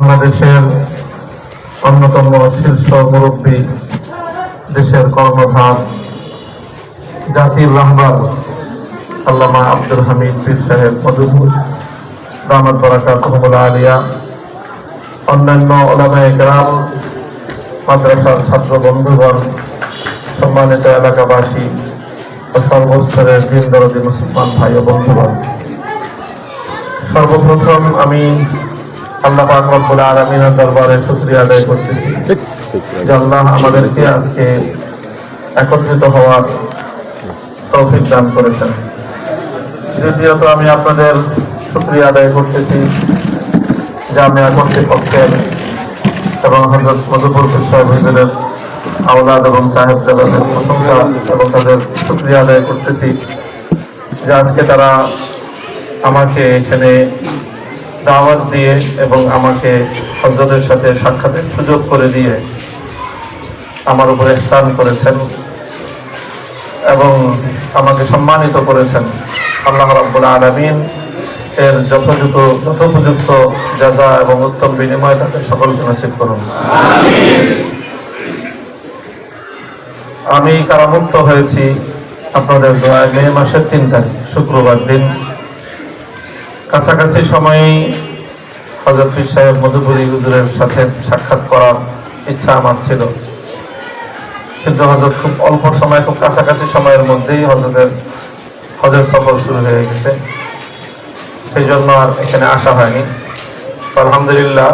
বাংলাদেশের অন্যতম শীর্ষ মুরব্বী, দেশের কর্ণধার, জাতির রাহবার আল্লামা আব্দুল হামিদ পীর সাহেব মধুপুর দামাত বারাকাতুহুল আলিয়া, অন্যান্য উলামায়ে কেরাম, মাদ্রাসার ছাত্র বন্ধুগণ, সম্মানিত এলাকাবাসী ও সর্বস্তরের দিন দরদি মুসলমান ভাই ও বন্ধুগণ, সর্বপ্রথম আমি আল্লাহ পাক রব্বুল আলামিনের দরবারে শুকরিয়া আদায় করতেছি যে আল্লাহ আমাদেরকে আজকে একত্রিত হওয়ার তৌফিক দান করেছেন। দ্বিতীয়ত আমি আপনাদের শুকরিয়া আদায় করতেছি জামিয়া কর্তৃপক্ষের এবং হযরত মধুপুর পীর সাহেব হুজুরের আওলাদ এবং সাহেবজাদাদের প্রশংসা এবং তাদের শুকরিয়া আদায় করতেছি যে আজকে তারা আমাকে এখানে দাওয়াত দিয়ে এবং আমাকে হযরতের সাথে সাক্ষাতের সুযোগ করে দিয়ে আমার উপরে ইহসান করেছেন এবং আমাকে সম্মানিত করেছেন। আল্লাহ রাব্বুল আলামিন এর যথোপযুক্ত জাযা এবং উত্তম বিনিময় তাদের সকলকে নসিব করুন। আমি কারামুক্ত হয়েছি আপনাদের দোয়ায় মে মাসের 3 তারিখ শুক্রবার দিন। কাছাকাছি সময়েই হযরত পীর সাহেব মধুপুরী হুজুরের সাথে সাক্ষাৎ করার ইচ্ছা আমার ছিল, কিন্তু হযরত খুব অল্প সময়, খুব কাছাকাছি সময়ের মধ্যেই হজের সফর শুরু হয়ে গেছে, সেই জন্য আর এখানে আসা হয়নি। আলহামদুলিল্লাহ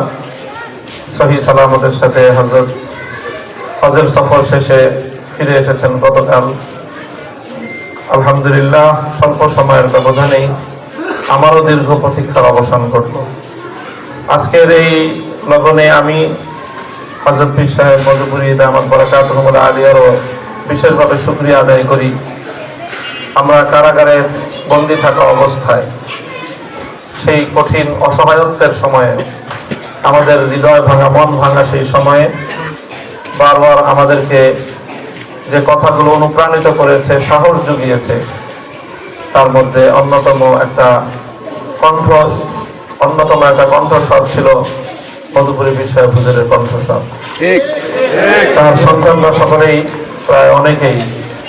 সহি সালামতের সাথে হযরত হজের সফর শেষে ফিরে এসেছেন গতকাল। আলহামদুলিল্লাহ স্বল্প সময়ের ব্যবধানেই আমারও দীর্ঘ প্রতীক্ষার অবসান ঘটল। আজকের এই লগনে আমি হযরত পীর সাহেব মধুপুরী দামাত বারাকাতুহুল আলিয়ারও বিশেষভাবে শুকরিয়া আদায় করি। আমরা কারাগারে বন্দী থাকা অবস্থায় সেই কঠিন অসহায়ত্বের সময়ে, আমাদের হৃদয় ভাঙা, মন ভাঙা সেই সময়ে বারবার আমাদেরকে যে কথাগুলো অনুপ্রাণিত করেছে, সাহস জুগিয়েছে, তার মধ্যে অন্যতম একটা কণ্ঠস্বর ছিল মধুপুরী পীর সাহেব হুজুরের কণ্ঠস্বর। তার সন্তানরা সকলেই, প্রায় অনেকেই,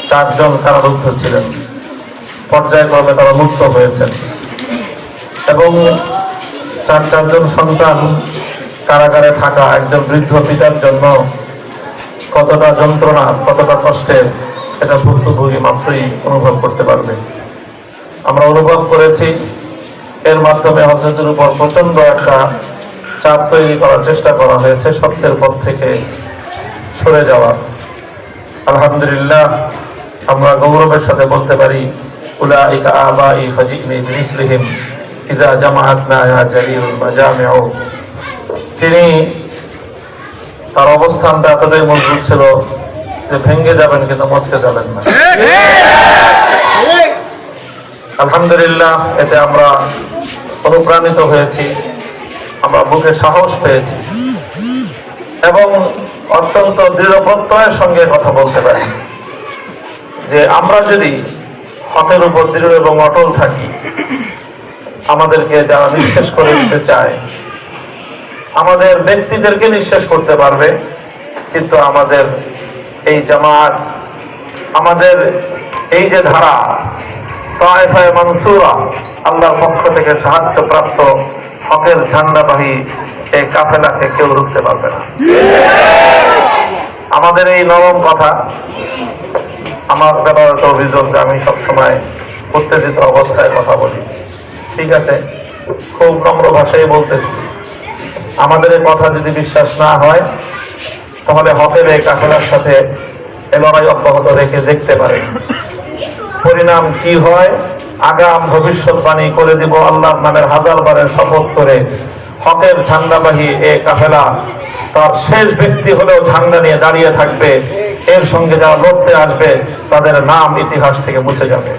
4 জন কারারুদ্ধ ছিলেন, পর্যায়ক্রমে তারা মুক্ত হয়েছেন এবং 4 জন সন্তান কারাগারে থাকা একজন বৃদ্ধ পিতার জন্য কতটা যন্ত্রণা, কতটা কষ্টের, এটা ভুক্তভোগী মাত্রই অনুভব করতে পারবে। আমরা অনুভব করেছি, এর মাধ্যমে হযরতের উপর প্রচন্ড একটা চাপ তৈরি করার চেষ্টা করা হয়েছে, সত্যের পথ থেকে সরে যাওয়া। আলহামদুলিল্লাহ আমরা গৌরবের সাথে বলতে পারি, উলাইকা আবাই ফাজিনি বিমিসলিহিম ইযা জামাআতনা ইয়া জালিলুল মাজামিউ। তিনি, তার অবস্থানটা এতটাই মজবুত ছিল যে ভেঙে যাবেন কিন্তু মচকে যাবেন না। আলহামদুলিল্লাহ এতে আমরা অনুপ্রাণিত হয়েছি, আমরা বুকে সাহস পেয়েছি এবং অত্যন্ত দৃঢ় প্রত্যয়ের সঙ্গে কথা বলতে পারি যে আমরা যদি হকের উপর দৃঢ় এবং অটল থাকি, আমাদেরকে যারা নিঃশেষ করে দিতে চায়, আমাদের ব্যক্তিদেরকে নিঃশেষ করতে পারবে, কিন্তু আমাদের এই জামাত, আমাদের এই যে ধারা তায়েফায়ে মানসুরা, আল্লাহর পক্ষ থেকে সাহায্যপ্রাপ্ত হকের ঝান্ডাবাহী এই কাফেলাকে কেউ রুখতে পারবে না। আমাদের এই নরম কথা, আমার ব্যবহৃত অভিযোগ যে আমি সবসময় উত্তেজিত অবস্থায় কথা বলি, ঠিক আছে, খুব নম্র ভাষায় বলতেছি, আমাদের এই কথা যদি বিশ্বাস না হয় তাহলে হকের এই কাফেলার সাথে এ লড়াই অব্যাহত রেখে দেখতে পারেন, পরিণাম কি হয়। আগাম ভবিষ্যৎবাণী করে দিব আল্লাহর নামের 1000 বারের শপথ করে, হকের ঝান্ডাবাহী এ কাফেলা তার শেষ ব্যক্তি হলেও ঝান্ডা নিয়ে দাঁড়িয়ে থাকবে, এর সঙ্গে যারা লড়তে আসবে তাদের নাম ইতিহাস থেকে মুছে যাবে।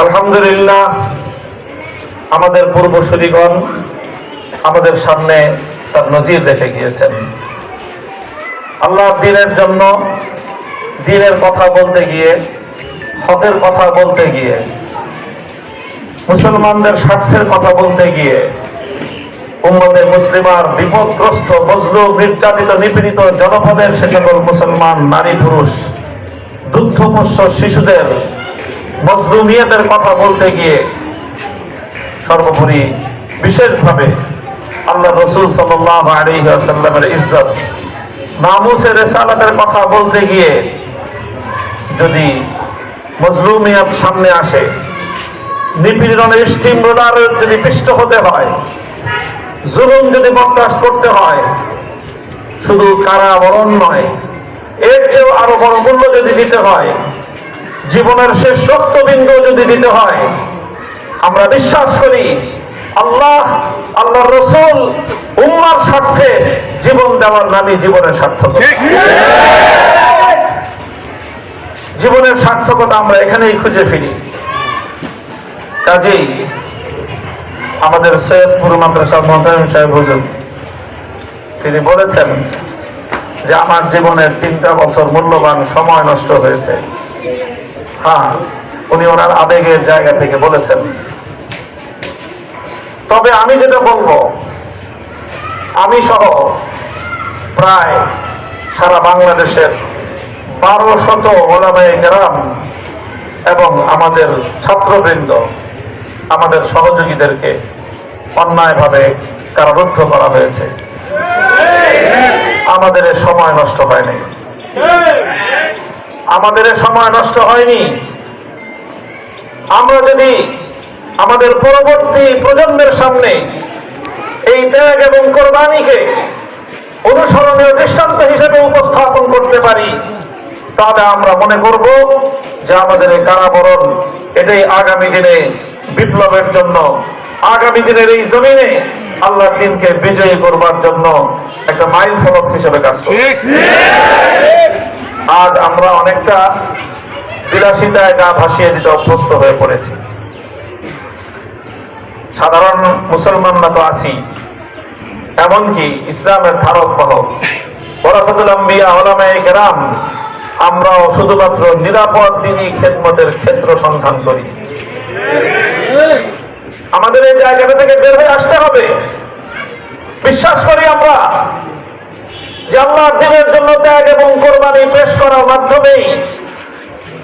আলহামদুলিল্লাহ আমাদের পূর্বসূরিগণ আমাদের সামনে তার নজির রেখে গিয়েছেন। আল্লাহ দ্বীনের জন্য, দ্বীনের কথা বলতে গিয়ে, হকের কথা বলতে গিয়ে মুসলমানদের স্বার্থের কথা বলতে গিয়ে উম্মতে মুসলিমার বিপদগ্রস্ত, মজলুম, নির্যাতিত, নিপীড়িত জনপদের সে সকল মুসলমান নারী পুরুষ, দুগ্ধপোষ্য শিশুদের মজলুমিয়তের কথা বলতে গিয়ে সর্বোপরি বিশেষভাবে আল্লাহ রসুল সাল্লাল্লাহু আলাইহি ওয়াসাল্লামের ইজ্জত, নামুসের রিসালাতের কথা বলতে গিয়ে যদি মজলুমিয়ত সামনে আসে, নিপীড়নের স্টিম রোলারের যদি পিষ্ট হতে হয়, জুলুম যদি বরদাস্ত করতে হয়, শুধু কারাবরণ নয়, এর চেয়েও আরো বড় মূল্য যদি দিতে হয়, জীবনের শেষ রক্তবিন্দু যদি দিতে হয়, আমরা বিশ্বাস করি আল্লাহর রসূল উম্মার স্বার্থে জীবন দেওয়ার নামই জীবনের সার্থকতা। জীবনের সার্থকতা আমরা এখানেই খুঁজে ফিরি। কাজেই আমাদের সৈয়দপুর মাদ্রাসা মোহতামিম সাহেব হুজুর তিনি বলেছেন যে আমার জীবনের 3টা বছর মূল্যবান সময় নষ্ট হয়েছে। হ্যাঁ, উনি ওনার আবেগের জায়গা থেকে বলেছেন। তবে আমি যেটা বলবো, আমি সহ প্রায় সারা বাংলাদেশের 1200 ওলামায়ে কেরাম এবং আমাদের ছাত্রবৃন্দ, আমাদের সহযোগীদেরকে অন্যায়ভাবে কারারুদ্ধ করা হয়েছে। আমাদের সময় নষ্ট হয়নি, আমাদের সময় নষ্ট হয়নি। আমরা যদি আমাদের পরবর্তী প্রজন্মের সামনে এই ত্যাগ এবং কোরবানিকে অনুসরণীয় দৃষ্টান্ত হিসেবে উপস্থাপন করতে পারি, তাহলে আমরা মনে করব যে আমাদের এই কারাবরণ এটাই আগামী দিনে বিপ্লবের জন্য, আগামী দিনের এই জমিনে আল্লাহর দ্বীনকে বিজয়ী করবার জন্য একটা মাইল ফলক হিসেবে কাজ করবে। আজ আমরা অনেকটা বিলাসিতায় গা ভাসিয়ে দিতে অভ্যস্ত হয়ে পড়েছি। সাধারণ মুসলমানরা তো আছি, এমনকি ইসলামের ধারক বাহক ওরাসাতুল আম্বিয়া উলামায়ে কেরাম, আমরাও শুধুমাত্র নিরাপদ দ্বীনী খেদমতের ক্ষেত্র সন্ধান করি। আমাদের এই জায়গাটা থেকে বের হয়ে আসতে হবে। বিশ্বাস করি আমরা যে আল্লাহর দ্বীনের জন্য ত্যাগ এবং কোরবানি পেশ করার মাধ্যমেই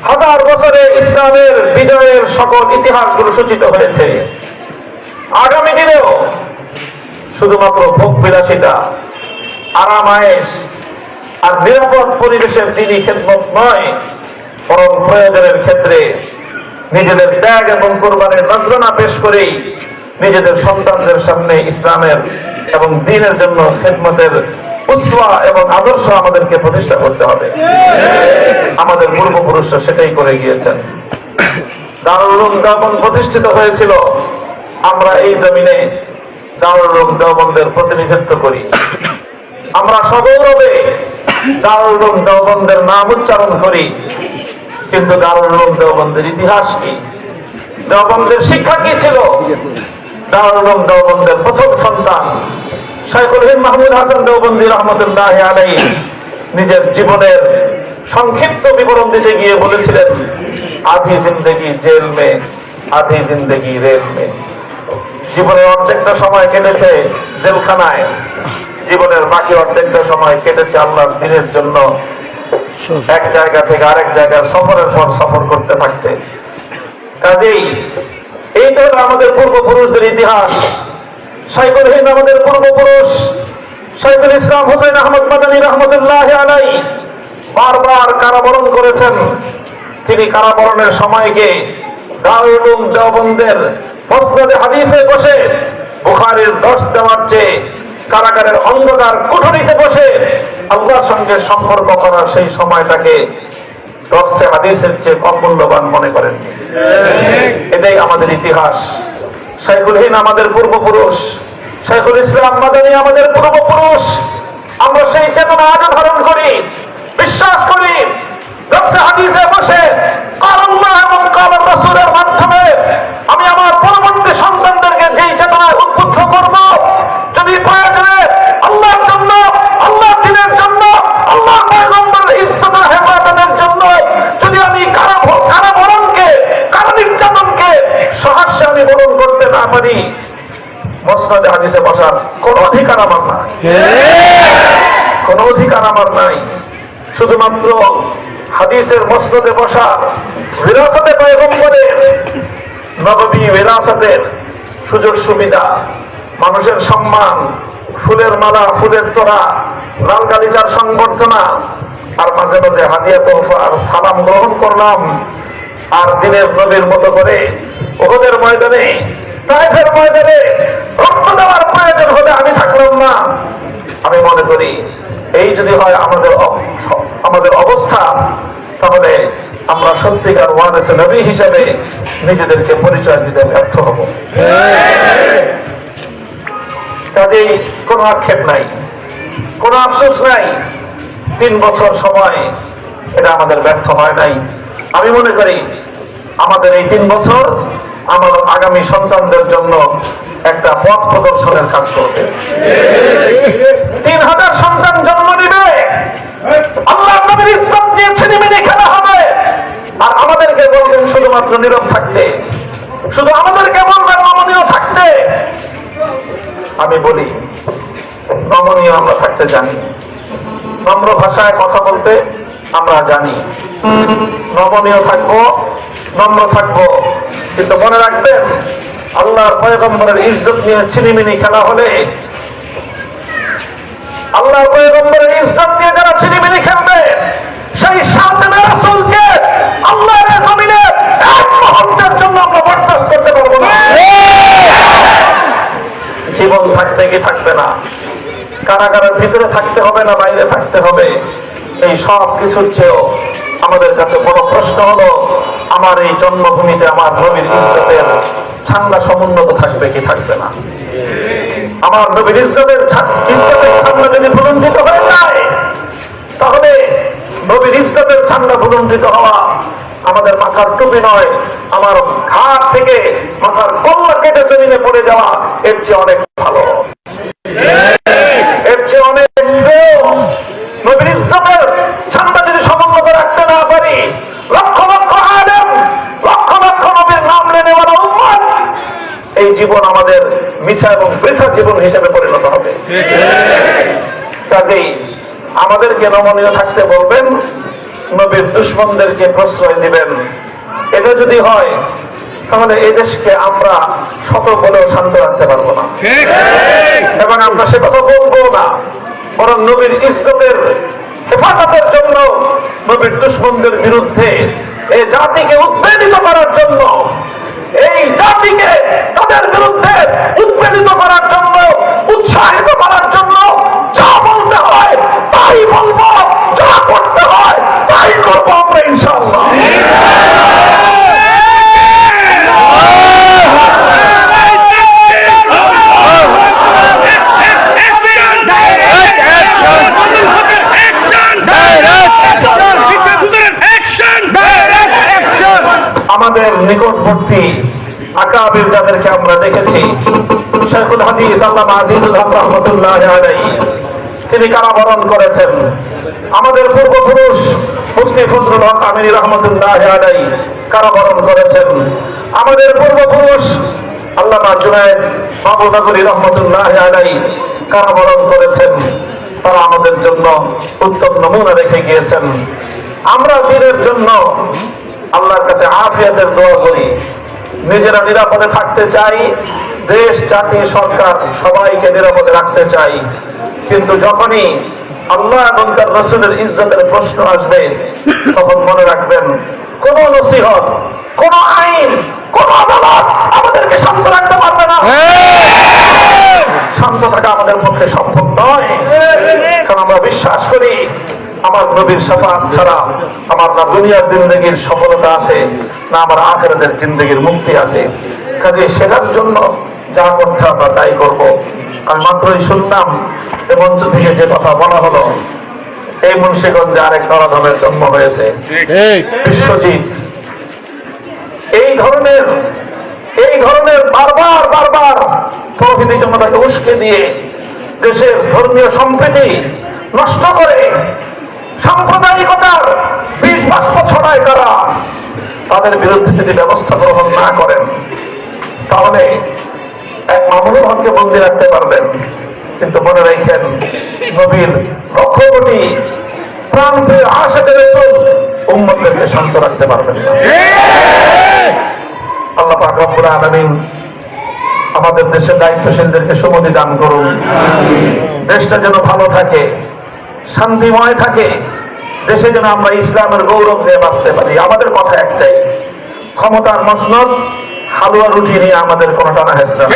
হাজার বছরে ইসলামের বিজয়ের সকল ইতিহাসগুলো সূচিত হয়েছে। আগামী দিনেও শুধুমাত্র ভোগ বিলাসিতা, আরাম আয়েশ আর নিরাপদ পরিবেশের দ্বীনী খেদমত নয়, বরং প্রয়োজনের ক্ষেত্রে নিজেদের ত্যাগ এবং কোরবানির নজরানা পেশ করেই নিজেদের সন্তানদের সামনে ইসলামের এবং দ্বীনের জন্য খেদমতের উসওয়া এবং আদর্শ আমাদেরকে প্রতিষ্ঠা করতে হবে। আমাদের পূর্বপুরুষরা সেটাই করে গিয়েছেন। দারুল উলুম দেওবন্দ প্রতিষ্ঠিত হয়েছিল, আমরা এই জমিনে দারুল উলুম দেওবন্দের প্রতিনিধিত্ব করি। আমরা সগৌরবে দারুল উলুম দেওবন্দের নাম উচ্চারণ করি, কিন্তু দারুল উলুম দেওবন্দের ইতিহাস কি, দেওবন্দের শিক্ষা কি ছিল? দারুল উলুম দেওবন্দের প্রথম সন্তান শাইখুল হিন্দ মাহমুদ হাসান দেওবন্দি রহমতুল্লাহি আলাইহি নিজের জীবনের সংক্ষিপ্ত বিবরণ দিতে গিয়ে বলেছিলেন, আধি জিন্দেগি জেল মে, আধি জিন্দেগি রেল মে। জীবনের অর্ধেকটা সময় কেটেছে জেলখানায়, জীবনের বাকি অর্ধেকটা সময় কেটেছে আল্লাহর দ্বীনের জন্য এক জায়গা থেকে আরেক জায়গায় সফরের পর সফর করতে থাকতে। কাজেই এইটা হলো আমাদের পূর্বপুরুষদের ইতিহাস। শাইখুল হিন্দ আমাদের পূর্বপুরুষ শাইখুল ইসলাম হুসাইন আহমদ মাদানী রহমতুল্লাহি আলাইহি বারবার কারাবরণ করেছেন। তিনি কারাবরণের সময়কে দারুল উলুম দেওবন্দের মসনদে হাদিসে বসে বুখারীর দর্শ দেওয়ার চেয়ে কারাগারের অন্ধকার কুঠুরিতে বসে আল্লাহর সঙ্গে সম্পর্ক করার সেই সময়টাকে দর্শে হাদিসের চেয়ে কম মূল্যবান মনে করেন। এটাই আমাদের ইতিহাস। শাইখুল হিন্দ আমাদের পূর্বপুরুষ, শাইখুল ইসলাম মাদানী আমাদের পূর্বপুরুষ। আমরা সেই চেতনা আজও ধারণ করি, বিশ্বাস করি দর্শে হাদিসে বসে কাল আল্লাহ এবং কাল রাসূলের মাধ্যমে আমি আমার পরবর্তী সন্তানদেরকে যেই চেতনায় উদ্বুদ্ধ করব, যদি প্রয়োজনে আল্লাহর জন্য, আল্লাহর দ্বীনের জন্য, আল্লাহর পয়গম্বরের ইজ্জত ও হেফাজতের জন্য যদি আমি কারাবরণকে, কারা নির্যাতনকে সহাস্যে আমি মসনদে হাদিসে বসার কোনো অধিকার আমার নাই, কোনো অধিকার আমার নাই। শুধুমাত্র হাদিসের মসনদে বসা বিরাসতে পয়গম্বরের নববী বিরাসতের সুযোগ সুবিধা, মানুষের সম্মান, ফুলের মালা, ফুলের তোড়া, লাল গালিচার সংবর্ধনা, আর মাঝে মাঝে হাদিয়া তোহফা আর সালাম গ্রহণ করলাম। আর দিনের নবীর মতো করে ওহদের ময়দানে, তায়েফের ময়দানে রক্ত দেওয়ার প্রয়োজন হলে আমি থাকলাম না। আমি মনে করি এই যদি হয় আমাদের অবস্থা, তাহলে আমরা সত্যিকার ওয়ারিসে নবী হিসেবে নিজেদেরকে পরিচয় দিতে ব্যর্থ হব। কাজেই কোনো আক্ষেপ নাই, কোনো আফসোস নাই। 3 বছর সময় এটা আমাদের ব্যর্থ হয় নাই। আমি মনে করি আমাদের এই 3 বছর আমার আগামী সন্তানদের জন্য একটা পথ প্রদর্শনের কাজ করবে। 3000 সন্তান জন্ম দিবে, আল্লাহ নবীর ইসলাম দিয়ে ছিনিমিনি খেলা হবে। আর আমাদেরকে বলবেন শুধুমাত্র নীরব থাকতে, শুধু আমাদেরকে বলবেন নমনীয় থাকতে। আমি বলি নমনীয় আমরা থাকতে জানি, নম্র ভাষায় কথা বলতে আমরা জানি, নমনীয় থাকবো, নম্র থাকবো। কিন্তু মনে রাখবেন আল্লাহর পয়গম্বরের ইজ্জত নিয়ে ছিনিমিনি খেলা হলে, আল্লাহর পয়গম্বরের ইজ্জত নিয়ে যারা ছিনিমিনি খেলবে, সেই শাতিনা রাসূলকে আল্লাহর জমিনে এক মুহূর্তের জন্য আমরা বরদাস্ত করতে পারবো না। জীবন থাকতে কি থাকবে না, কারাগারের ভিতরে থাকতে হবে না বাইরে থাকতে হবে, এই সব কিছুর চেয়েও আমাদের কাছে বড় প্রশ্ন হলো আমার এই জন্মভূমিতে আমার নবীর ইজ্জতের ঠান্ডা সমুন্নত থাকবে কি থাকবে না। আমার নবীর ইজ্জতের ঠান্ডা যদি ভুলুণ্ঠিত হয়ে যায়, তাহলে নবীর ইজ্জতের ঠান্ডা ভুলুণ্ঠিত হওয়া আমাদের মাথার টুপি নয়, আমার ঘাট থেকে মাথার কল্লা কেটে জমিনে পড়ে যাওয়া এর চেয়ে অনেক ভালো, এর চেয়ে অনেক নবীর ইজ্জতের ঠান্ডা যদি সমুন্নত রাখতে না পারি, লক্ষ লক্ষ আলেম, লক্ষ লক্ষ নবীর নাম নেওয়ার উম্মত, এই জীবন আমাদের মিছা এবং বৃথা জীবন হিসেবে পরিণত হবে। কাজেই আমাদেরকে নমনীয় থাকতে বলবেন, নবীর দুশমনদেরকে প্রশ্রয় দিবেন। এটা যদি হয় তাহলে এই দেশকে আমরা শত বলেও শান্ত রাখতে পারবো না, এবং আমরা সে কথা বলবো না। বরং নবীর ইজ্জতের হেফাজতের জন্য, নবীর দুশমনদের বিরুদ্ধে এই জাতিকে উদ্বেলিত করার জন্য, এই জাতিকে তাদের বিরুদ্ধে উদ্বেলিত করার জন্য, উৎসাহিত করার জন্য যা বলতে হয় তাই বলবো, যা করতে হয় তাই করবো আমরা ইনশাআল্লাহ। আমাদের নিকটবর্তী আকাবির যাদেরকে আমরা দেখেছি, শাইখুল হাদিস আল্লামা আজিজুল হক রাহমাতুল্লাহ আলাইহি, তিনি কারাবরণ করেছেন। আমাদের পূর্বপুরুষ মুফতি ফজলুল হক আমিনী রাহমাতুল্লাহ আলাইহি কারাবরণ করেছেন। আমাদের পূর্বপুরুষ আল্লামা জুনায়েদ মাহবুবনগরী রাহমাতুল্লাহ আলাইহি কারাবরণ করেছেন। তারা আমাদের জন্য উত্তম নমুনা রেখে গিয়েছেন। আমরা দিনের জন্য আল্লাহর কাছে আফিয়াতের দোয়া করি, নিজেরা নিরাপদে থাকতে চাই, দেশ জাতি সরকার সবাইকে নিরাপদে রাখতে চাই। কিন্তু যখনই আল্লাহ এবং তার রাসূলের ইজ্জতের প্রশ্ন আসবে, তখন মনে রাখবেন কোন নসিহত, কোন আইন, কোন আদালত আমাদেরকে শান্ত রাখতে পারবে না। শান্ত থাকা আমাদের পক্ষে সম্ভব নয়, কারণ আমরা বিশ্বাস করি আমার নবীর শাফাআত ছাড়া আমার না দুনিয়ার জিন্দগির সফলতা আছে, না আমার আখিরাতের জিন্দগির মুক্তি আছে। কাজে সেটার জন্য যা করতে আমরা তাই করব। আমি মাত্রই শুনলাম এ মঞ্চ থেকে যে কথা বলা হলো, এই মুন্সিগঞ্জে আরেক নরাধমের জন্ম হয়েছে, বিশ্বজিৎ। এই ধরনের বারবার তৌহিদি জনতাকে উস্কে দিয়ে দেশের ধর্মীয় সম্প্রীতি নষ্ট করে সাম্প্রদায়িকতার বিষ বাষ্প ছড়ায় কারা, তাদের বিরুদ্ধে যদি ব্যবস্থা গ্রহণ না করেন, তাহলে এক মামুনুল হককে বন্দী রাখতে পারবেন, কিন্তু মনে রাখেন নবীর লক্ষ কোটি প্রান্তের আশাকে রাসূল উম্মতদেরকে শান্ত রাখতে পারবেন না। আল্লাহ পাক রব্বুল আলামিন আমাদের দেশের দায়িত্বশীলদেরকে সুমতি দান করুন। দেশটা যেন ভালো থাকে, শান্তিময় থাকে, দেশে যেন আমরা ইসলামের গৌরব নিয়ে বাঁচতে পারি। আমাদের কথা একটাই, ক্ষমতার মসনদ হালুয়া রুটি নিয়ে আমাদের কোনো টানা হেসরা।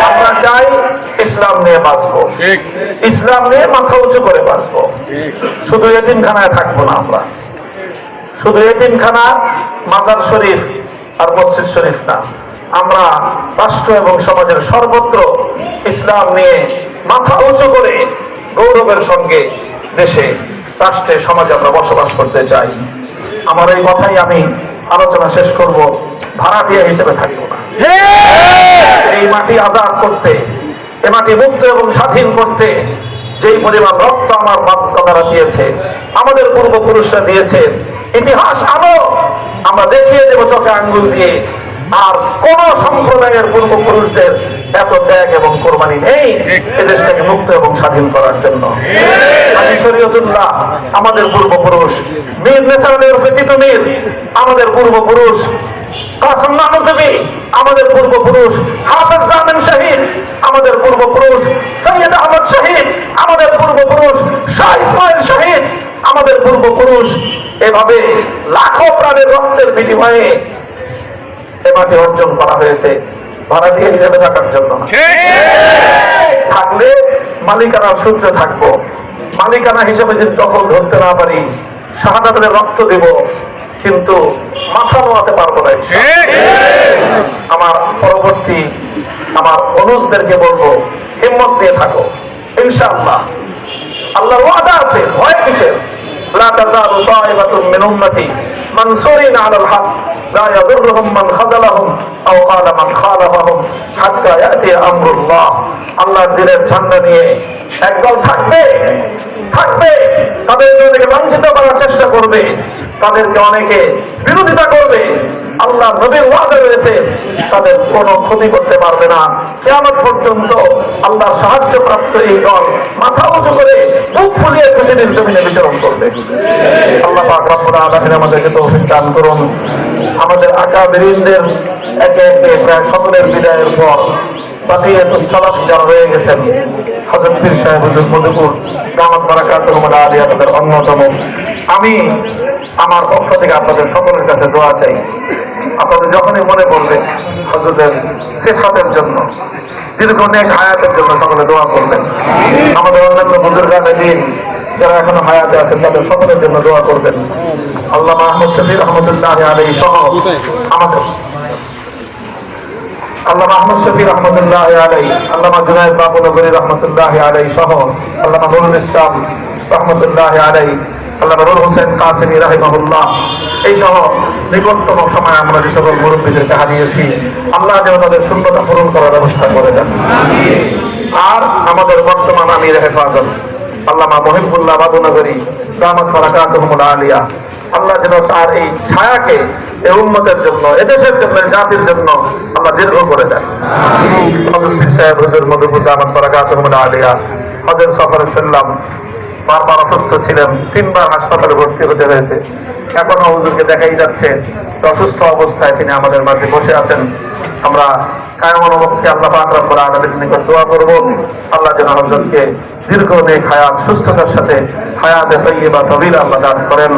আমরা চাই ইসলাম নিয়ে বাঁচবো, ইসলাম নিয়ে মাথা উঁচু করে বাঁচবো। শুধু এতিমখানায় থাকবো না আমরা, শুধু এতিমখানা, মাজার শরীফ আর মসজিদ শরীফ না, আমরা রাষ্ট্র এবং সমাজের সর্বত্র ইসলাম নিয়ে মাথা উঁচু করে গৌরবের সঙ্গে দেশে, রাষ্ট্রে, সমাজে আমরা বসবাস করতে চাই। আমার এই কথাই আমি আলোচনা শেষ করব। ভাড়াটিয়া হিসেবে থাকবো না। এই মাটি আজাদ করতে, এ মাটি মুক্ত এবং স্বাধীন করতে যেই পরিমাণ রক্ত আমার বাপ-দাদারা দিয়েছে, আমাদের পূর্বপুরুষরা দিয়েছে, ইতিহাস আলো আমরা দেখিয়ে দেব চোখে আঙ্গুল দিয়ে। আর কোন সম্প্রদায়ের পূর্বপুরুষদের এত ত্যাগ এবং কোরবানি নেই এ দেশটাকে মুক্ত এবং স্বাধীন করার জন্য। হাজী শরীয়তুল্লাহ আমাদের পূর্বপুরুষ, মীর নেসারের ব্যতীত মীর আমাদের পূর্বপুরুষ, কাসেম নানুতুবি আমাদের পূর্বপুরুষ, হাফেজ জামিন শহীদ আমাদের পূর্বপুরুষ, সৈয়দ আহমদ শহীদ আমাদের পূর্বপুরুষ, শাহ ইসমাইল শহীদ আমাদের পূর্বপুরুষ। এভাবে লাখো প্রাণের রক্তের বিনিময়ে এ মাটি অর্জন করা হয়েছে। ভাড়াটিয়া হিসেবে থাকার জন্য থাকলে মালিকানার সূত্রে থাকবো। মালিকানা হিসেবে যদি দখল ধরতে না পারি, শাহাদাতের রক্ত দেব, কিন্তু মাথা নোয়াতে পারবো না। আমার পরবর্তী আমার অনুজদেরকে বলবো, হিম্মত নিয়ে থাকো, ইনশাআল্লাহ। আল্লাহর ওয়াদা আছে, ভয় কিসের? লা তাযালু তাইবাতুম মিন উম্মতি মানসুরিন আলাল হক লা ইয়াদুররুহুম মান খাযালাহুম আও ক্বালা মান খালাফাহুম হাত্তা ইয়াতি আমরুল্লাহ। আল্লাহর দ্বীনের ঝান্ডা নিয়ে একদল থাকবে, তাদেরকে লাঞ্ছিত করার চেষ্টা করবে, তাদেরকে অনেকে বিরোধিতা করবে। আল্লাহ নবীর ওয়াদা রয়েছে, তাদের কোনো ক্ষতি করতে পারবে না। কিয়ামত পর্যন্ত আল্লাহর সাহায্যপ্রাপ্ত এই দল মাথা উঁচু করে বুক ফুলিয়ে পৃথিবীর জমিনে বিচরণ করবে। আল্লাহ পাক রব্বুল আলামিন আমাদেরকে তৌফিক দান করুন। আমাদের আকাবিরিনদের একে একে প্রায় সকলের বিদায়ের পর বাকিয়াতুস সালাফ যারা রয়ে গেছেন, হযরত পীর সাহেব হুজুর মধুপুর দামাত বারাকাতুহুম আলিয়া তাদের অন্যতম। আমি আমার পক্ষ থেকে আপনাদের সকলের কাছে দোয়া চাই। আপনাদের যখনই মনে পড়বে হযরতের সিফাতের জন্য, দীর্ঘ নেক হায়াতের জন্য সকলে দোয়া করবেন। আমাদের অন্যান্য বুজুর্গানে দিন যারা এখনো হায়াতে আছেন তাদের সকলের জন্য দোয়া করবেন। আল্লামা আহমদ শফি রহমতুল্লাহ আলাইহি সহ আমাদের আল্লামা আহমদ শফি রহমতুল্লাহ আলাইহি, আল্লামা জুনায়েদ বাবুনগরী রহমতুল্লাহ আলাইহি সহ আল্লামা নুরুল ইসলাম রহমতুল্লাহ আলাইহি, আল্লামা নুরুল হোসেন কাসেমি রাহিমাহুল্লাহ, এই সহ নিকটতম সময় আমরা যে সকল মুরব্বীদেরকে হারিয়েছি, আল্লাহ যেন তাদের শূন্যতা পূরণ করার ব্যবস্থা করে দেন। আর আমাদের বর্তমান আমির হেফাজত আল্লামা মহিবুল্লাহ বাবুনগরী দামাত বারাকাতুহুম আলিয়া, আল্লাহ যেন তার এই ছায়াকে এই উম্মতের জন্য, এদেশের জন্য, জাতির জন্য আল্লাহ দীর্ঘ করে দেন। হযরত পীর সাহেব হুজুর মধুপুর দামাত বারাকাতুহুম আলিয়া হজের সফরে সাল্লাম বারবার অসুস্থ ছিলেন, 3 বার হাসপাতালে ভর্তি হতে হয়েছে। এখনো হুজুরকে দেখাই যাচ্ছে অসুস্থ অবস্থায় তিনি আমাদের মাঝে বসে আছেন। আমরা কায়মান অবস্থাকে আল্লাহ পাক রব্বুল আলামিনের নিকট দোয়া করব, আল্লাহ যেন হযরতকে দীর্ঘ নেক হায়াত, সুস্থতার সাথে হায়াতে তাইয়্যিবা তাওয়িলা আল্লাহ দান করেন।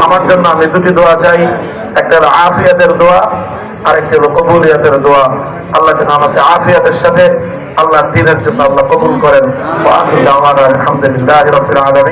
আমার জন্য আমি দুটি দোয়া চাই, একটা হলো আফিয়াতের দোয়া, আরেকটি হলো কবুলিয়াতের দোয়া। আল্লাহ যেন আমাকে আফিয়াতের সাথে আল্লাহর দ্বীনের জন্য আল্লাহ কবুল করেন। ওয়া আখিরু দাওয়ানা আলহামদুলিল্লাহি রাব্বিল আলামিন।